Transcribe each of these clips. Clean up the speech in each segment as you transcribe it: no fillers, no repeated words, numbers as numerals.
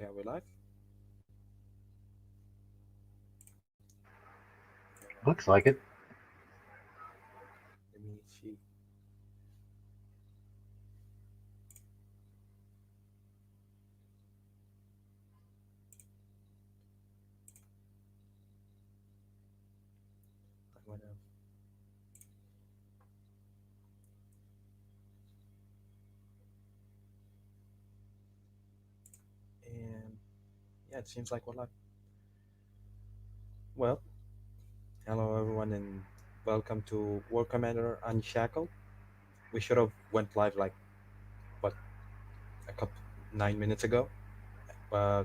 Okay, are we live? Looks like it. Let me see. I'm gonna, and yeah, it seems like we're live. Well, hello everyone, and welcome to War Commander Unshackled. We should have went live like what a couple 9 minutes ago, but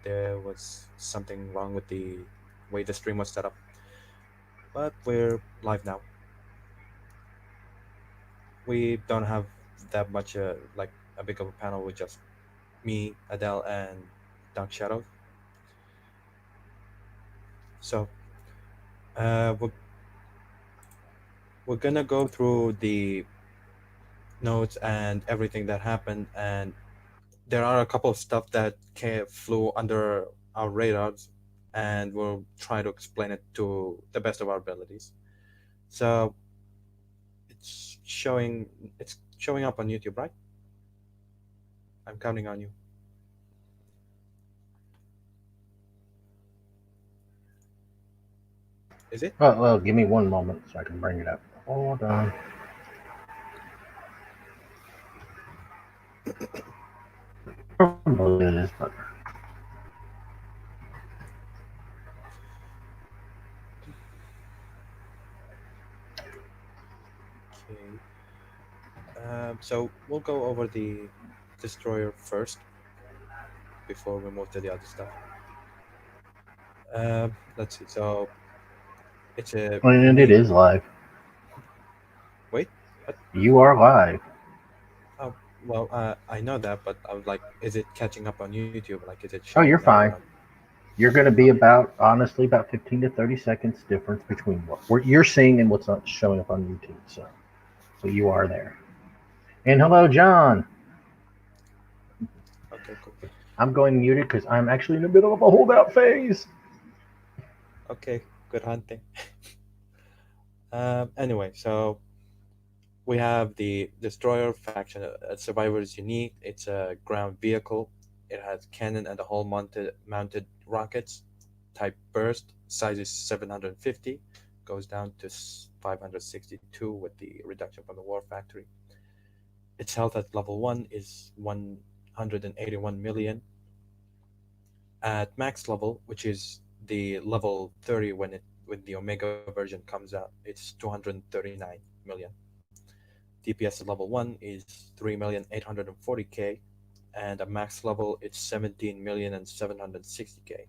there was something wrong with the way the stream was set up. But we're live now. We don't have that much like a big of a panel with just me, Adele, and Dark Shadows. So we're gonna go through the notes and everything that happened, and there are a couple of stuff that flew under our radars, and we'll try to explain it to the best of our abilities. So it's showing it's showing up on YouTube, right? I'm counting on you. Is it? Well, give me one moment so I can bring it up. Hold on. Probably it is, but Okay. So we'll go over the destroyer first before we move to the other stuff. Let's see. So it's a and it unique. is live. Wait, what? You are live. Oh, well, I know that, but I was like, is it catching up on YouTube? Like, is it Oh, showing you're now fine. on? You're going to be Okay, about, honestly, about 15 to 30 seconds difference between you're seeing and what's not showing up on YouTube. So you are there. And hello, John. okay, cool. I'm going muted because I'm actually in the middle of a holdout phase. Okay, good hunting. Anyway, so we have the destroyer faction. Survivor is unique. It's a ground vehicle. It has cannon and a hull mounted rockets. Type burst. Size is 750. Goes down to 562 with the reduction from the war factory. Its health at level 1 is 181 million. At max level, which is the level 30 when the Omega version comes out, it's 239 million. DPS at level 1 is 3,840k, and at max level it's 17 million and 760k.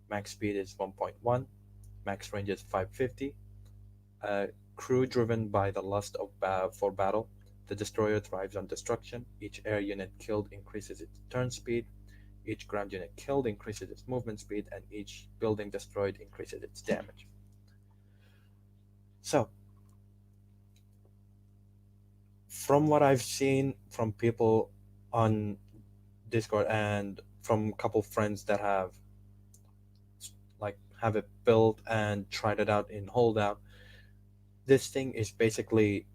Max speed is 1.1, max range is 550. Crew driven by the lust for battle. The destroyer thrives on destruction. Each air unit killed increases its turn speed. Each ground unit killed increases its movement speed, and each building destroyed increases its damage. So, from what I've seen from people on Discord and from a couple friends that have it built and tried it out in Holdout, this thing is basically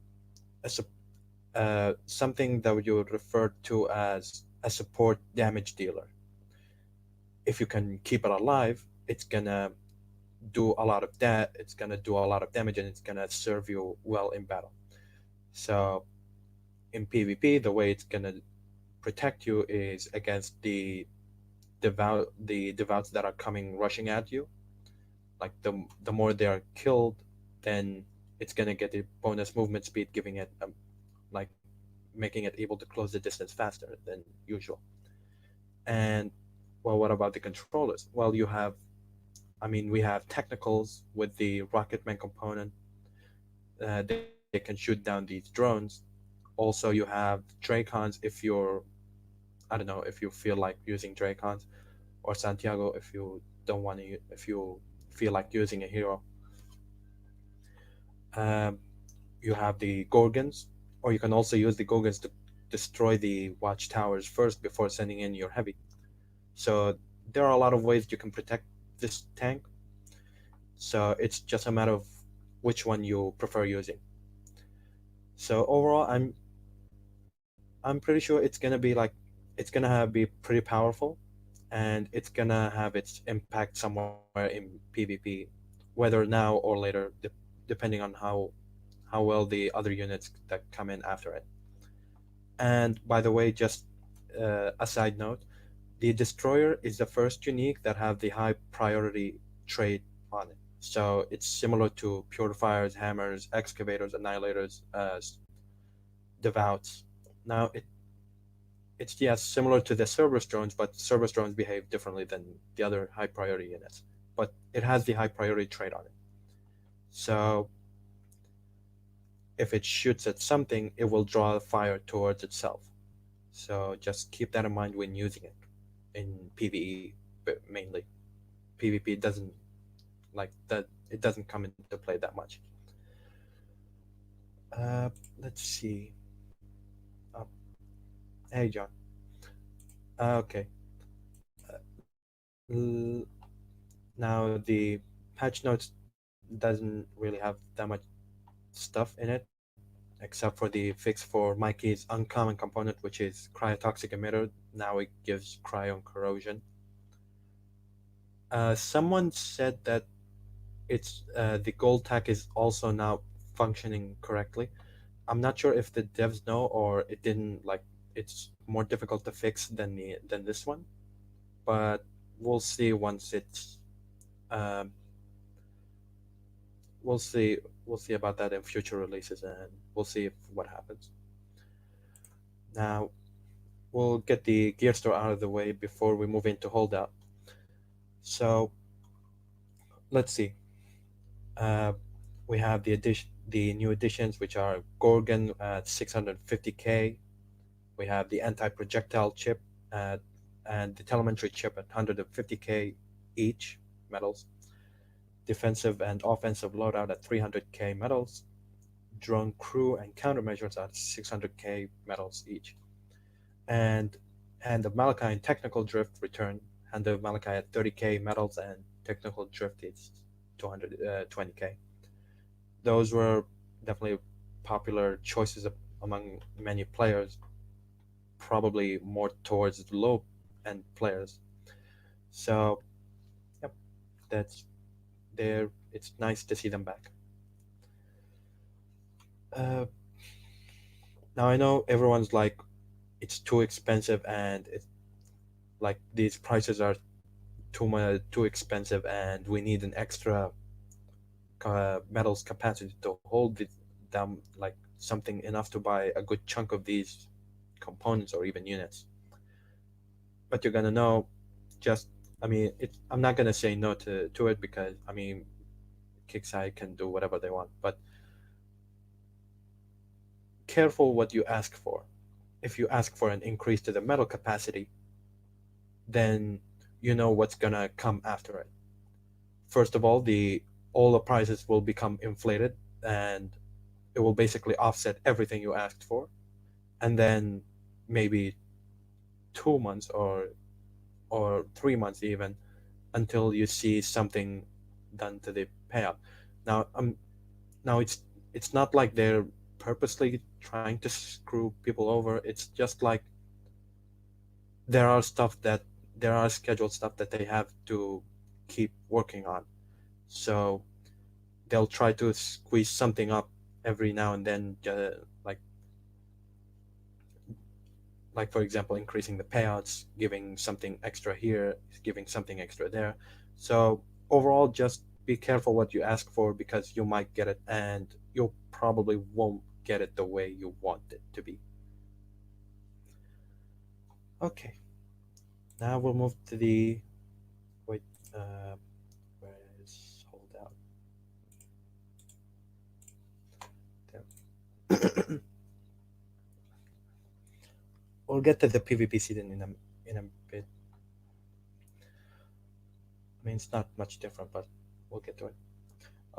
something that you would refer to as a support damage dealer. If you can keep it alive, it's gonna do a lot of that. It's gonna do a lot of damage, and it's gonna serve you well in battle. So in PvP, the way it's gonna protect you is against the devouts that are coming rushing at you. Like the more they are killed, then it's gonna get a bonus movement speed, giving it like making it able to close the distance faster than usual. And well, what about the controllers? Well, we have technicals with the Rocketman component. They can shoot down these drones. Also, you have Dracons I don't know, if you feel like using Dracons, or Santiago if you don't want to, if you feel like using a hero. Um, you have the Gorgons, or you can also use the Gorgons to destroy the watchtowers first before sending in your heavy. So there are a lot of ways you can protect this tank. So it's just a matter of which one you prefer using. So overall, I'm pretty sure it's gonna be like be pretty powerful, and it's gonna have its impact somewhere in PvP, whether now or later, depending on how well the other units that come in after it. And by the way, just a side note, the destroyer is the first unique that have the high priority trait on it. So it's similar to purifiers, hammers, excavators, annihilators, devouts. Now it's yes similar to the Cerberus drones, but Cerberus drones behave differently than the other high priority units. But it has the high priority trait on it. So if it shoots at something, it will draw fire towards itself. So just keep that in mind when using it in PvE, but mainly PvP doesn't like that. It doesn't come into play that much. Uh, let's see. Oh, hey John. Okay. L- Now the patch notes doesn't really have that much stuff in it, except for the fix for Mikey's uncommon component, which is cryotoxic emitter. Now it gives cryon corrosion. Someone said that it's the gold tag is also now functioning correctly. I'm not sure if the devs know or it didn't like it's more difficult to fix than this one, but we'll see once it's um, we'll see we'll see about that in future releases, and we'll see if what happens. Now we'll get the gear store out of the way before we move into holdout. So let's see. Uh, we have the new additions, which are Gorgon at 650k. We have the anti-projectile chip at and the telemetry chip at 150k each metals. Defensive and offensive loadout at 300k metals. Drone crew and countermeasures at 600k metals each. And Hand of Malachi and technical drift return. Hand of Malachi at 30k metals and technical drift is 220k. Those were definitely popular choices among many players, probably more towards the low end players. So, yep, that's there. It's nice to see them back. Uh, Now I know everyone's like, it's too expensive, and it's like these prices are too expensive, and we need an extra metals capacity to hold them like something enough to buy a good chunk of these components or even units. But you're gonna know, just I mean, I'm not gonna say no to it, because I mean, Kickside can do whatever they want, but careful what you ask for. If you ask for an increase to the metal capacity, then you know what's gonna come after it. First of all the prices will become inflated, and it will basically offset everything you asked for. And then maybe 2 months or 3 months even, until you see something done to the payout. Now now it's not like they're purposely trying to screw people over. It's just like there are stuff that there are scheduled stuff that they have to keep working on. So they'll try to squeeze something up every now and then, like for example, increasing the payouts, giving something extra here, giving something extra there. So overall, just be careful what you ask for, because you might get it and you probably won't get it the way you want it to be. Okay, now we'll move to the wait. Uh, where is holdout? There. We'll get to the PvP season in a bit. I mean, it's not much different, but we'll get to it.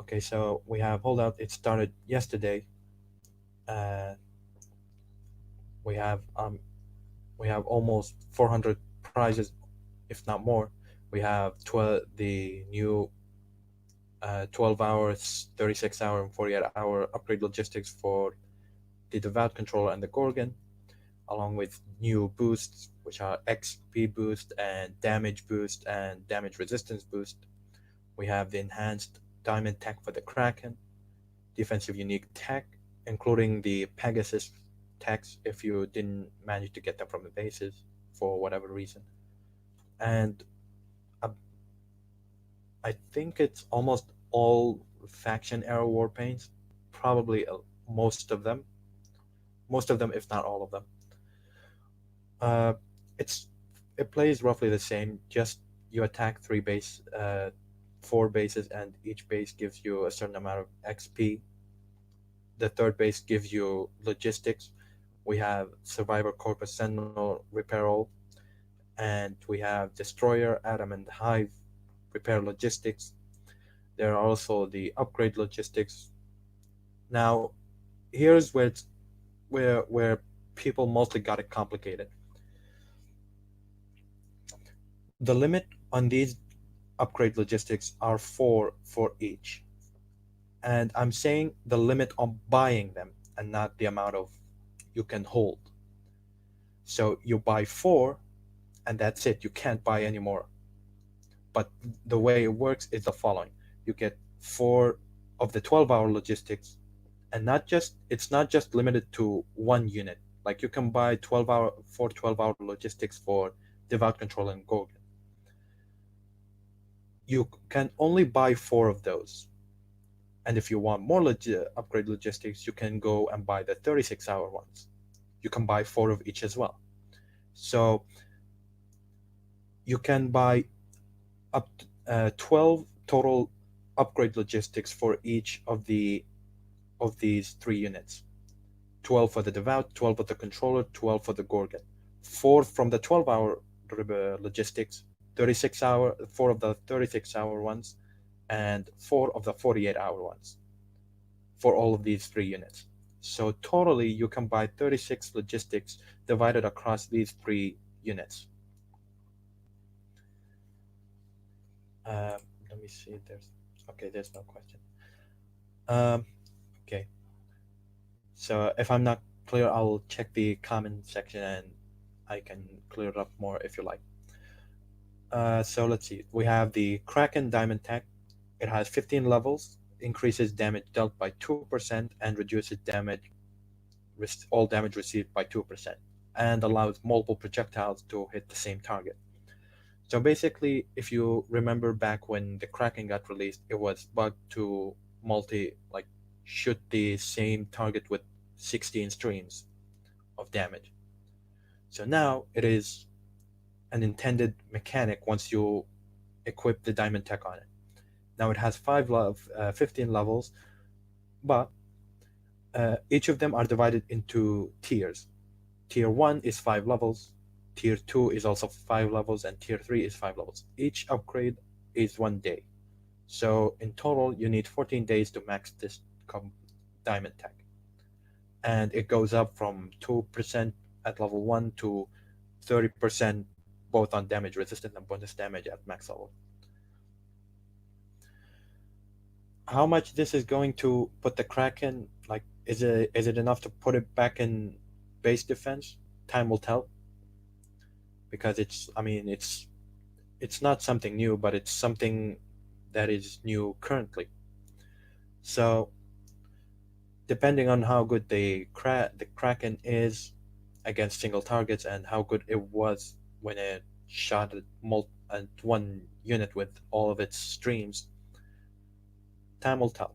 Okay, so we have holdout. It started yesterday. Uh, we have um we have almost 400 prizes if not more. We have 12, the new 12 hours, 36-hour, and 48-hour upgrade logistics for the Devout Controller and the Gorgon, along with new boosts, which are XP boost and damage boost and damage resistance boost. We have the enhanced diamond tech for the Kraken, defensive unique tech, including the Pegasus techs if you didn't manage to get them from the bases for whatever reason. And uh, I think it's almost all faction era warpanes, probably most of them, if not all of them. Uh, it's it plays roughly the same. Just you attack four bases, and each base gives you a certain amount of XP. The third base gives you logistics. We have Survivor Corpus Sentinel Repair All, and we have Destroyer, Atom, and Hive Repair Logistics. There are also the upgrade logistics. Now, here's where people mostly got it complicated. The limit on these upgrade logistics are four for each. And I'm saying the limit on buying them and not the amount of you can hold. So you buy four and that's it. You can't buy any more. But the way it works is the following. You get four of the 12-hour logistics, and not just it's not just limited to one unit. Like you can buy 12-hour logistics for Devout Control and Gorgon. You can only buy four of those. And if you want more upgrade logistics, you can go and buy the 36-hour ones. You can buy four of each as well. So you can buy up to 12 total upgrade logistics for each of these three units. 12 for the Devout, 12 for the Controller, 12 for the Gorgon. Four from the 12-hour logistics, 4 of the 36-hour ones, and four of the 48-hour ones for all of these three units. So totally, you can buy 36 logistics divided across these three units. Let me see. There's no question. Um, okay. So if I'm not clear, I'll check the comment section and I can clear it up more if you like. So let's see. We have the Kraken Diamond Tech. It has 15 levels, increases damage dealt by 2%, and reduces all damage received by 2%, and allows multiple projectiles to hit the same target. So basically, if you remember back when the Kraken got released, it was bugged to like shoot the same target with 16 streams of damage. So now it is an intended mechanic once you equip the Diamond Tech on it. Now it has 15 levels, but each of them are divided into tiers. Tier 1 is 5 levels, Tier 2 is also 5 levels, and Tier 3 is 5 levels. Each upgrade is 1 day. So in total, you need 14 days to max this Diamond Tech. And it goes up from 2% at level 1 to 30% both on damage resistance and bonus damage at max level. How much this is going to put the Kraken, like, is it enough to put it back in base defense? Time will tell. Because it's not something new, but it's something that is new currently. So depending on how good the Kraken is against single targets and how good it was when it shot at one unit with all of its streams, time will tell.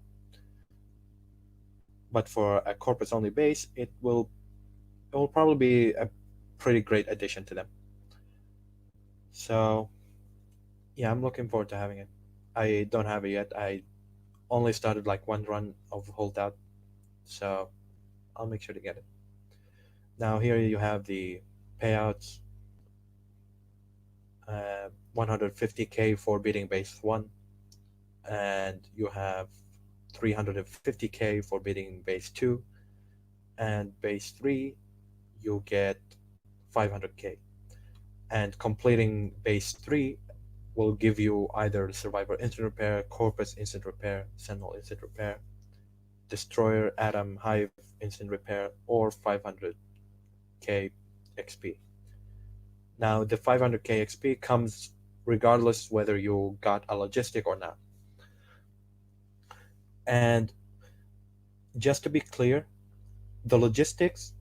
But for a corpus only base, it will probably be a pretty great addition to them. So yeah, I'm looking forward to having it. I don't have it yet. I only started like one run of Holdout, so I'll make sure to get it. Now here you have the payouts. 150k for beating base 1, and you have 350k for beating base 2, and base 3 you get 500k. and completing base 3 will give you either Survivor Instant Repair, Corpus Instant Repair, Sentinel Instant Repair, Destroyer Atom Hive Instant Repair, or 500k XP. Now, the 500k XP comes regardless whether you got a logistic or not. And just to be clear, the logistics,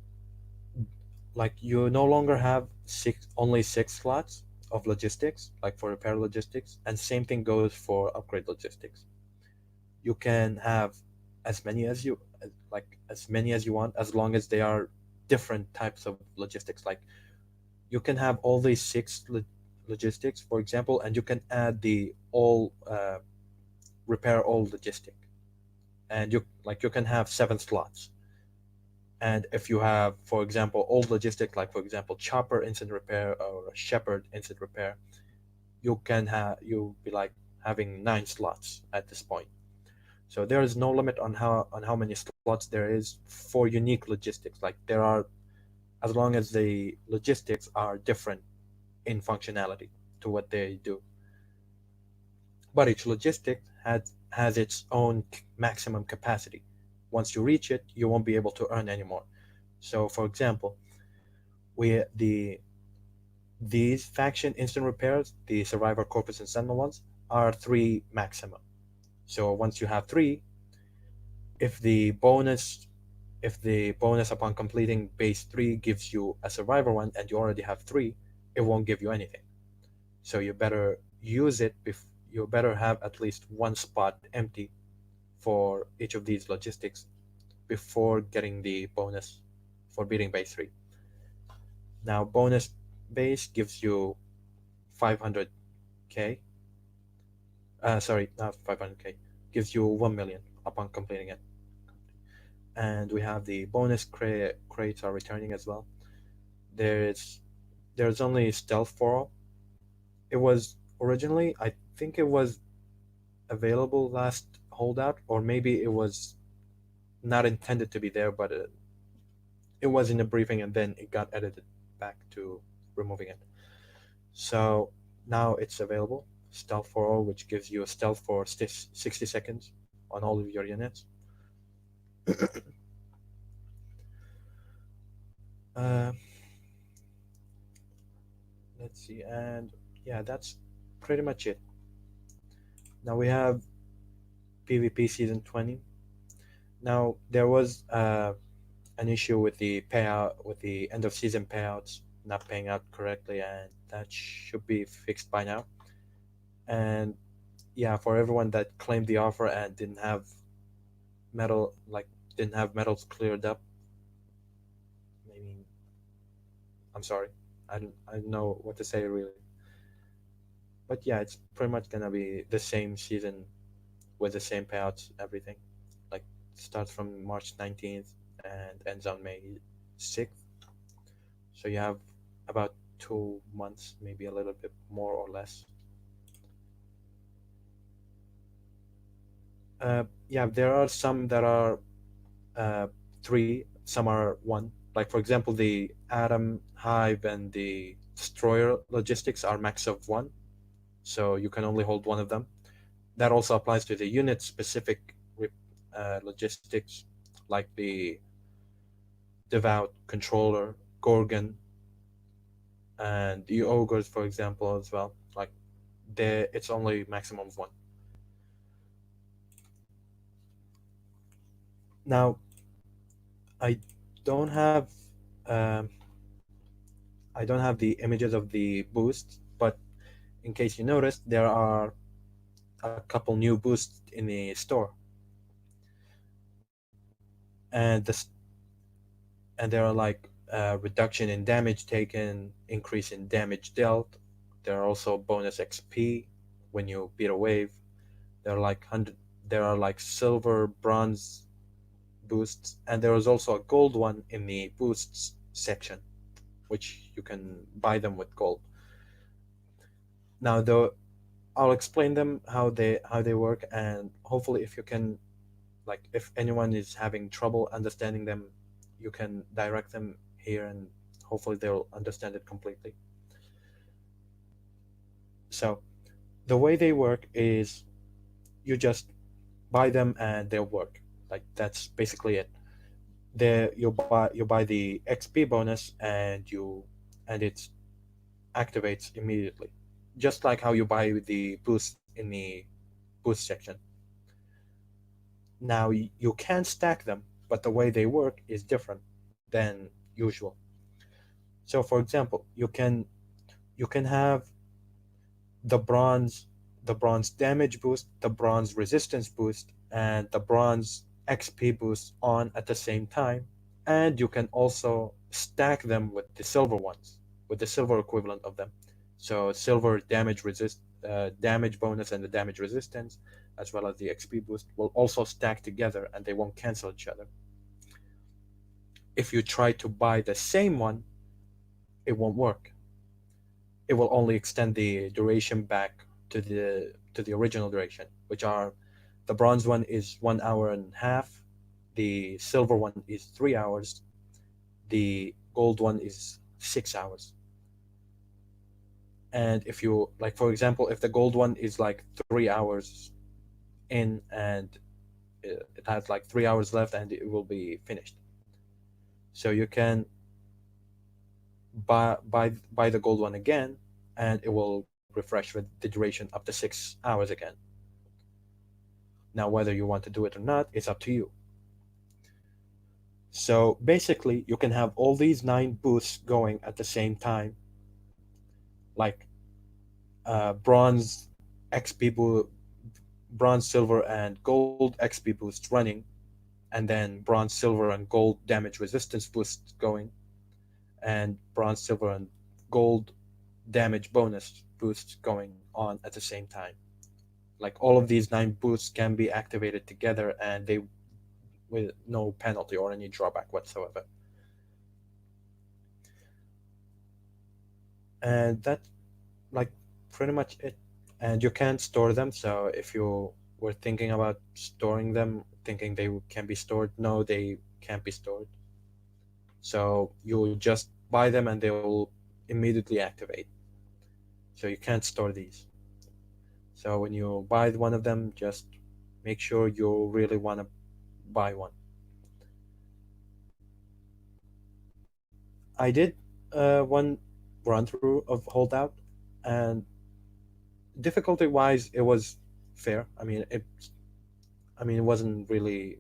like you no longer have only 6 slots of logistics, like for repair logistics, and same thing goes for upgrade logistics. You can have as many as you as many as you want, as long as they are different types of logistics. Like you can have all these logistics, for example, and you can add the all repair all logistic, and you can have 7 slots. And if you have, for example, old logistic, like for example chopper instant repair or shepherd instant repair, you'll be like having 9 slots at this point. So there is no limit on how many slots there is for unique logistics. Like there are, as long as the logistics are different in functionality to what they do. But each logistic has its own maximum capacity. Once you reach it, you won't be able to earn anymore. So, for example, we these faction instant repairs, the Survivor, Corpus, and Sentinel ones, are 3 maximum. So once you have 3, if the bonus if the bonus upon completing base 3 gives you a Survivor one and you already have 3, it won't give you anything. So you better use it. You better have at least one spot empty for each of these logistics before getting the bonus for beating base 3. Now, bonus base gives you 500k. Sorry, not 500k. Gives you 1 million upon completing it. And we have the bonus crates are returning as well. There's there's only stealth for all. It was originally, I think it was available last holdout, or maybe it was not intended to be there, but it was in a briefing and then it got edited back to removing it. So now it's available, stealth for all, which gives you a stealth for 60 seconds on all of your units. uh, let's see, and yeah, that's pretty much it. Now we have PvP season 20. Now there was an issue with the payout, with the end of season payouts not paying out correctly, and that should be fixed by now. And yeah, for everyone that claimed the offer and metal like didn't have medals cleared up, I mean, I'm sorry, I don't know what to say really. But yeah, it's pretty much gonna be the same season with the same payouts, everything. Like starts from March 19th and ends on May 6th. So you have about 2 months, maybe a little bit more or less. Yeah, there are some that are uh, 3, some are 1. Like for example, the Atom, Hive, and the Destroyer logistics are max of 1, so you can only hold one of them. That also applies to the unit specific logistics, like the Devout, Controller, Gorgon, and the Ogres, for example, as well. Like it's only maximum of 1. Now, I don't have um, I don't have the images of the boosts, but in case you noticed, there are a couple new boosts in the store, and there are like reduction in damage taken, increase in damage dealt. There are also bonus XP when you beat a wave. There are like 100. There are like silver, bronze boosts, and there is also a gold one in the boosts section, which you can buy them with gold. Now, though, I'll explain them how they work, and hopefully, if you can, like, if anyone is having trouble understanding them, you can direct them here, and hopefully they'll understand it completely. So the way they work is you just buy them and they'll work. Like that's basically it. There you buy the XP bonus and it activates immediately, just like how you buy the boost in the boost section. Now you can stack them, but the way they work is different than usual. So for example, you can have the bronze the bronze damage boost, the bronze resistance boost, and the bronze XP boost on at the same time, and you can also stack them with the silver ones, with the silver equivalent of them. So silver damage bonus and the damage resistance, as well as the XP boost, will also stack together and they won't cancel each other. If you try to buy the same one, it won't work. It will only extend the duration back to the original duration, which are the bronze one is 1 hour and a half, the silver one is 3 hours, the gold one is 6 hours. And if you like, for example, if the gold one is like 3 hours in and it has like 3 hours left and it will be finished, so you can buy the gold one again, and it will refresh with the duration up to 6 hours again. Now, whether you want to do it or not, it's up to you. So basically, you can have all these 9 boosts going at the same time, like bronze XP boost, bronze, silver, and gold XP boosts running, and then bronze, silver, and gold damage resistance boosts going, and bronze, silver, and gold damage bonus boosts going on at the same time. Like all of these 9 boosts can be activated together, and they with no penalty or any drawback whatsoever. And that's like pretty much it. And you can store them. So if you were thinking about storing them, thinking they can be stored, no, they can't be stored. So you just buy them and they will immediately activate. So you can't store these. So when you buy one of them, just make sure you really want to buy one. I did one run through of Holdout, and difficulty wise, it was fair. I mean, it wasn't really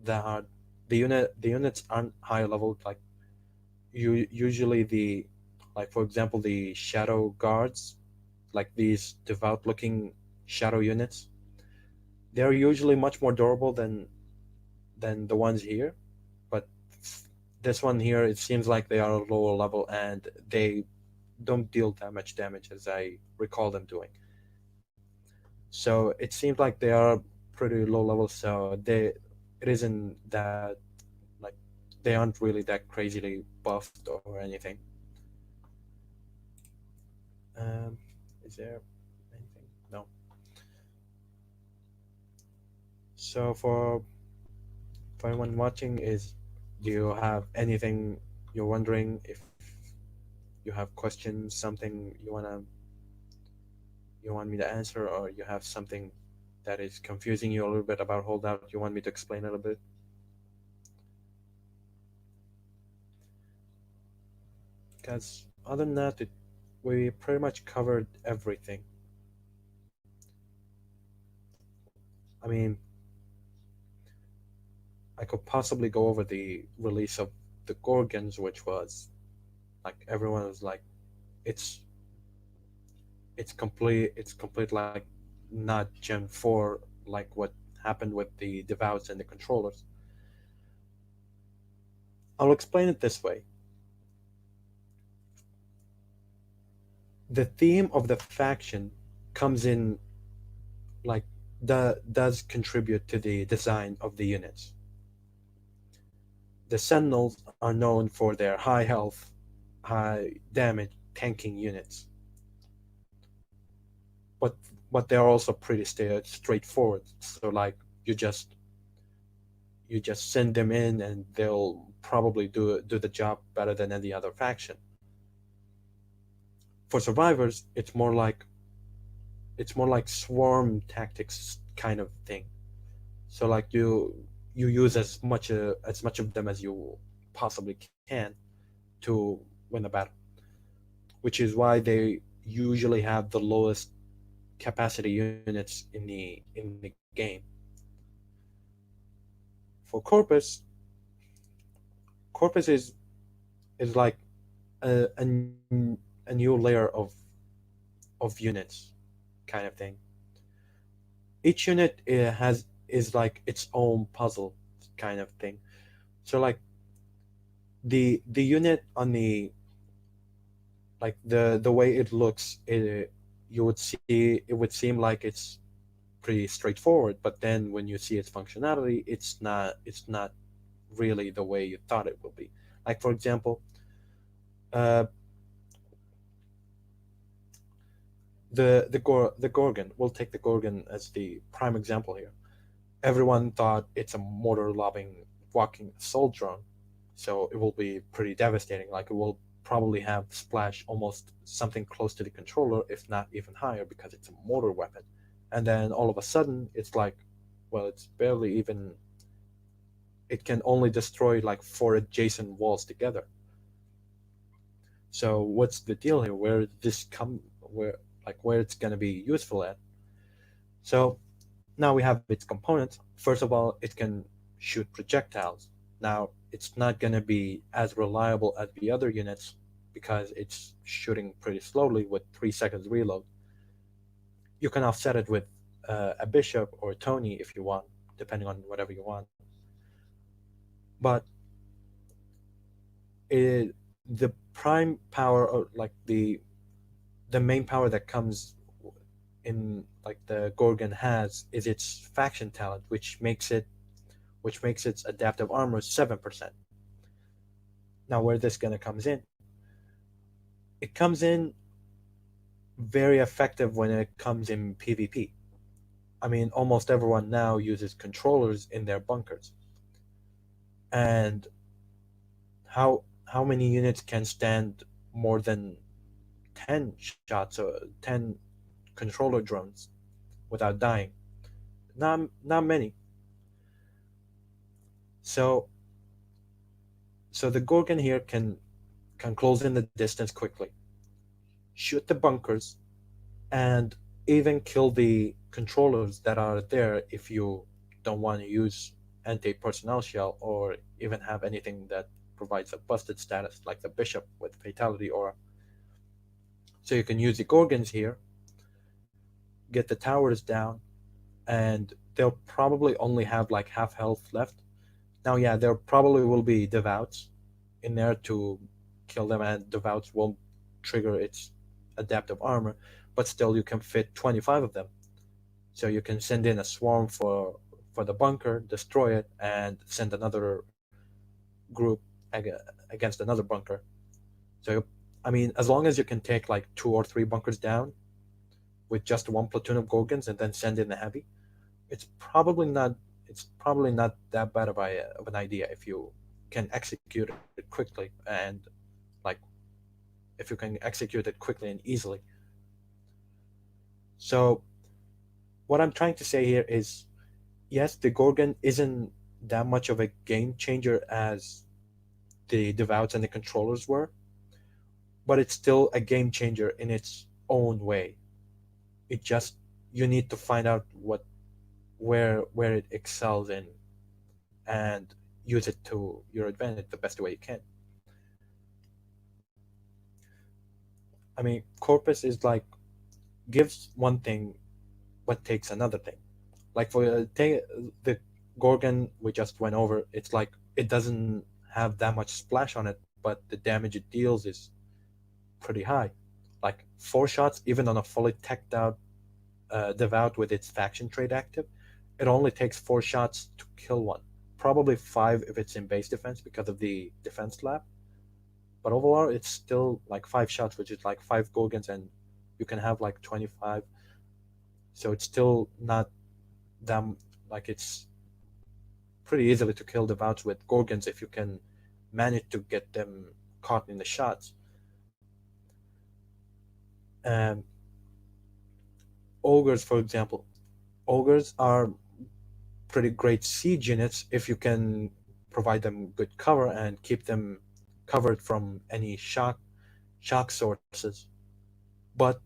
that hard. The units aren't high level. Like you usually like for example the shadow guards, like these devout looking shadow units, they're usually much more durable than the ones here. But this one here, it seems like they are lower level and they don't deal that much damage as I recall them doing. So it seems like they are pretty low level. So it isn't that like they aren't really that crazily buffed or anything. Um, is there anything? No. So for anyone watching, do you have anything you're wondering? If you have questions, something you want me to answer, or you have something that is confusing you a little bit about Holdout, you want me to explain it a bit? Because other than that, we pretty much covered everything. I mean, I could possibly go over the release of the Gorgons, which was like everyone was like, it's it's complete like not Gen 4 like what happened with the Devouts and the controllers. I'll explain it this way. The theme of the faction comes in, like, does contribute to the design of the units. The Sentinels are known for their high health, high damage tanking units, but they are also pretty straightforward. So like you just send them in and they'll probably do the job better than any other faction. For survivors, it's more like it's more like swarm tactics kind of thing. So like you use as much of them as you possibly can to win the battle, which is why they usually have the lowest capacity units in the game. For Corpus is like a new layer of units kind of thing. Each unit has is like its own puzzle kind of thing. So like the unit on the like the way it looks, you would see it would seem like it's pretty straightforward, but then when you see its functionality, it's not really the way you thought it will be. Like for example, uh, the Gorgon. We'll take the Gorgon as the prime example here. Everyone thought it's a mortar lobbing walking assault drone, so it will be pretty devastating. Like it will probably have splash almost something close to the controller, if not even higher, because it's a mortar weapon. And then all of a sudden, it's like, well, it's barely even. It can only destroy like four adjacent walls together. So what's the deal here? Where this come? Where where it's gonna be useful at? So now we have its components. First of all, it can shoot projectiles. Now, it's not going to be as reliable as the other units because it's shooting pretty slowly with 3 seconds reload. You can offset it with a bishop or a Tony if you want, depending on whatever you want. But it, the prime power, or like the main power that comes in like the Gorgon has is its faction talent, which makes its adaptive armor 7%. Now, where this gonna comes in? It comes in very effective when it comes in PvP. I mean, almost everyone now uses controllers in their bunkers, and how many units can stand more than 10 shots or 10 controller drones without dying? Not many. So so the Gorgon here can close in the distance quickly, shoot the bunkers, and even kill the controllers that are there if you don't want to use anti-personnel shell or even have anything that provides a busted status like the bishop with fatality aura. So you can use the Gorgons here, get the towers down, and they'll probably only have like half health left. Now, yeah, there probably will be devouts in there to kill them, and devouts won't trigger its adaptive armor, but still you can fit 25 of them. So you can send in a swarm for the bunker, destroy it, and send another group against another bunker. So I mean, as long as you can take like 2 or 3 bunkers down with just one platoon of Gorgons and then send in a heavy, it's probably not it's probably not that bad of an idea if you can execute it quickly and like if you can execute it quickly and easily. So what I'm trying to say here is yes, the Gorgon isn't that much of a game changer as the Devouts and the controllers were, but it's still a game changer in its own way. It just you need to find out where it excels in and use it to your advantage the best way you can. I mean, Corpus is like gives one thing but takes another thing. Like for take the Gorgon we just went over, it's like it doesn't have that much splash on it, but the damage it deals is pretty high. Like 4 shots, even on a fully teched out Devout with its faction trait active, it only takes 4 shots to kill one. Probably 5 if it's in base defense because of the defense lab. But overall, it's still like 5 shots, which is like 5 Gorgons, and you can have like 25. So it's still not that like it's pretty easily to kill Devouts with Gorgons if you can manage to get them caught in the shots. Um, ogres, for example. Ogres are pretty great siege units if you can provide them good cover and keep them covered from any shock sources. But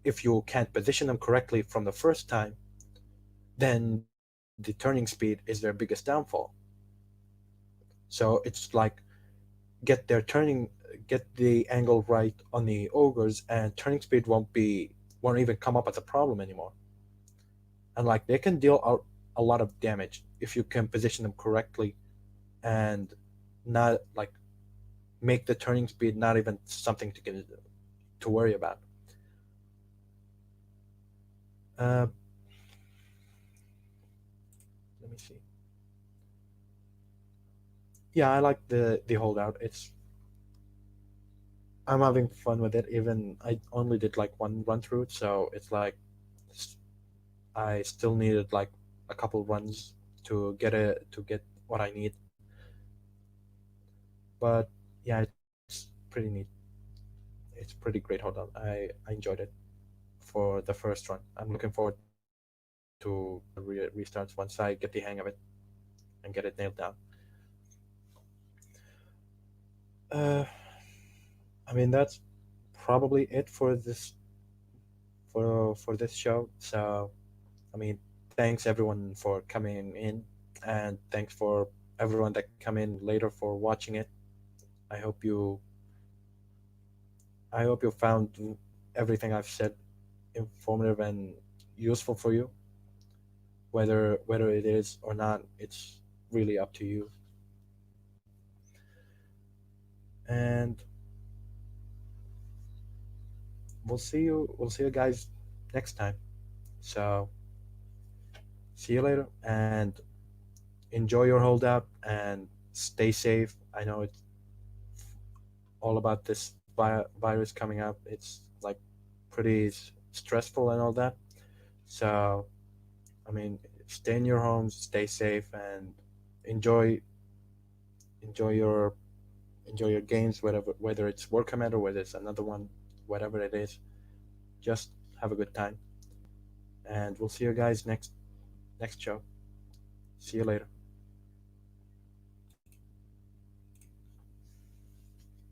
if you can't position them correctly from the first time, then the turning speed is their biggest downfall. So it's like get their turning get the angle right on the ogres, and turning speed won't even come up as a problem anymore. And like they can deal out a lot of damage if you can position them correctly and not like make the turning speed not even something to worry about. Uh, Let me see. Yeah, I like the holdout. I'm having fun with it. Even I only did like one run through it, so it's like s- I still needed like a couple runs to get what I need. But yeah, it's pretty neat. It's pretty great holdout. I enjoyed it for the first run. I'm looking forward to restarts once I get the hang of it and get it nailed down. Uh, I mean that's probably it for this show. So I mean, thanks everyone for coming in, and thanks for everyone that come in later for watching it. I hope you I hope you found everything I've said informative and useful for you. Whether it is or not, it's really up to you. And we'll see you guys next time. So see you later, and enjoy your holdout and stay safe. I know it's all about this virus coming up. It's like pretty stressful and all that. So I mean, stay in your homes, stay safe, and enjoy enjoy your enjoy your games, whether it's War Command or whether it's another one, whatever it is. Just have a good time, and we'll see you guys next show. See you later.